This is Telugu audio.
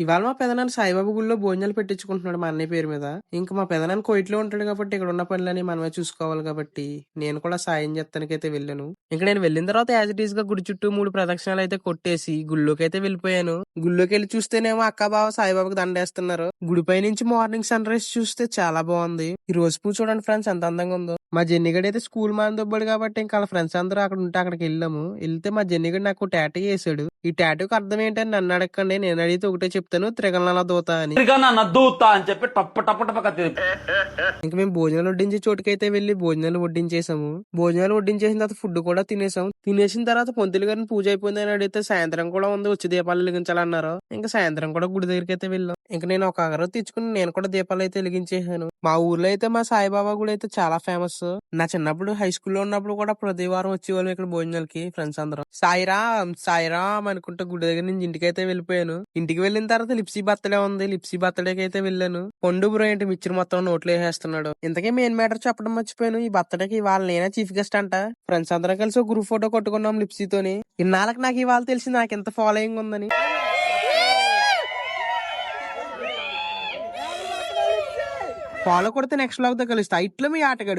ఇవాళ మా పెదనాన్న సాయిబాబా గుడిలో భోజనాలు పెట్టించుకుంటున్నాడు మా అన్నయ్య పేరు మీద. ఇంక మా పెదనాన్న కోయిట్లో ఉంటాడు కాబట్టి ఇక్కడ ఉన్న పనులని మనమే చూసుకోవాలి కాబట్టి నేను కూడా సాయం చేస్తానికైతే వెళ్ళాను. ఇంక నేను వెళ్ళిన తర్వాత యాజ్ ఇట్ ఈస్ గా గుడి చుట్టూ 3 ప్రదక్షిణాలు అయితే కొట్టేసి గుళ్ళోకి అయితే వెళ్ళిపోయాను. గుళ్ళోకి వెళ్ళి చూస్తేనేమో అక్క బావ సాయిబాబాకి దండేస్తున్నారు. గుడిపై నుంచి మార్నింగ్ సన్ రైజ్ చూస్తే చాలా బాగుంది. ఈ రోజు పూ చూడండి ఫ్రెండ్స్ ఎంత అందంగా ఉందో. మా జెన్నిగడ్ అయితే స్కూల్ మానదొబ్బాడు కాబట్టి ఇంకా వాళ్ళ ఫ్రెండ్స్ అందరూ అక్కడ ఉంటే అక్కడికి వెళ్ళాము. వెళ్తే మా జెన్నిగడ్ నాకు టాటూ వేసాడు. ఈ టాటూకి అర్థం ఏంటని నన్ను అడగండి, నేను అడిగితే ఒకటే చెప్తాను, త్రిగణాల దూత అని. తిరగనన్న దూత అని చెప్పి టప్ప టప్ప టప్ప ఇంక మేము భోజనాలు వడ్డించే చోటుకైతే వెళ్లి భోజనాలు వడ్డించేసాము. భోజనాలు వడ్డించేసిన తర్వాత ఫుడ్ కూడా తినేసాం. తినేసిన తర్వాత పొంతులు గారిని పూజ అయిపోయింది అని అడిగితే సాయంత్రం కూడా ఉంది, వచ్చి దీపాలు వెలిగించాలన్నారు. ఇంకా సాయంత్రం కూడా గుడి దగ్గరికి అయితే వెళ్ళాం. ఇంకా నేను ఒక అగరత్తి తెచ్చుకుని నేను కూడా దీపాలు అయితే వెలిగించేసాను. మా ఊర్లో అయితే మా సాయిబాబా గుడి అయితే చాలా ఫేమస్. నా చిన్నప్పుడు హై స్కూల్లో ఉన్నప్పుడు కూడా ప్రతి వారం వచ్చేవాళ్ళం ఇక్కడ భోజనాలకి ఫ్రెండ్స్ అందరం. సాయిరామ్ సాయిరామ్ అనుకుంటా గుడి దగ్గర నుంచి ఇంటికైతే వెళ్ళిపోయాను. ఇంటికి వెళ్ళిన తర్వాత లిప్సీ బర్త్డే ఉంది, లిప్సీ బర్త్డేకి అయితే వెళ్ళాను. పండు బ్రో ఏంటి మిక్చర్ మొత్తం నోట్లో వేసేస్తున్నాడు. ఇంతకీ మెయిన్ మ్యాటర్ చెప్పడం మర్చిపోయాను, ఈ బర్త్డేకి ఇవాళ నేనే చీఫ్ గెస్ట్ అంట. ఫ్రెండ్స్ అందరం కలిసి ఒక గ్రూప్ ఫోటో కొట్టుకున్నాం లిప్సీతోని. ఇన్నాళ్ళకి నాకు ఇవాళ తెలిసి నాకు ఎంత ఫాలోయింగ్ ఉందని. ఫాలో కొడితే నెక్స్ట్ బ్లాగ్ తో కలుస్తా. ఇట్లా మీ ఆటగాడు.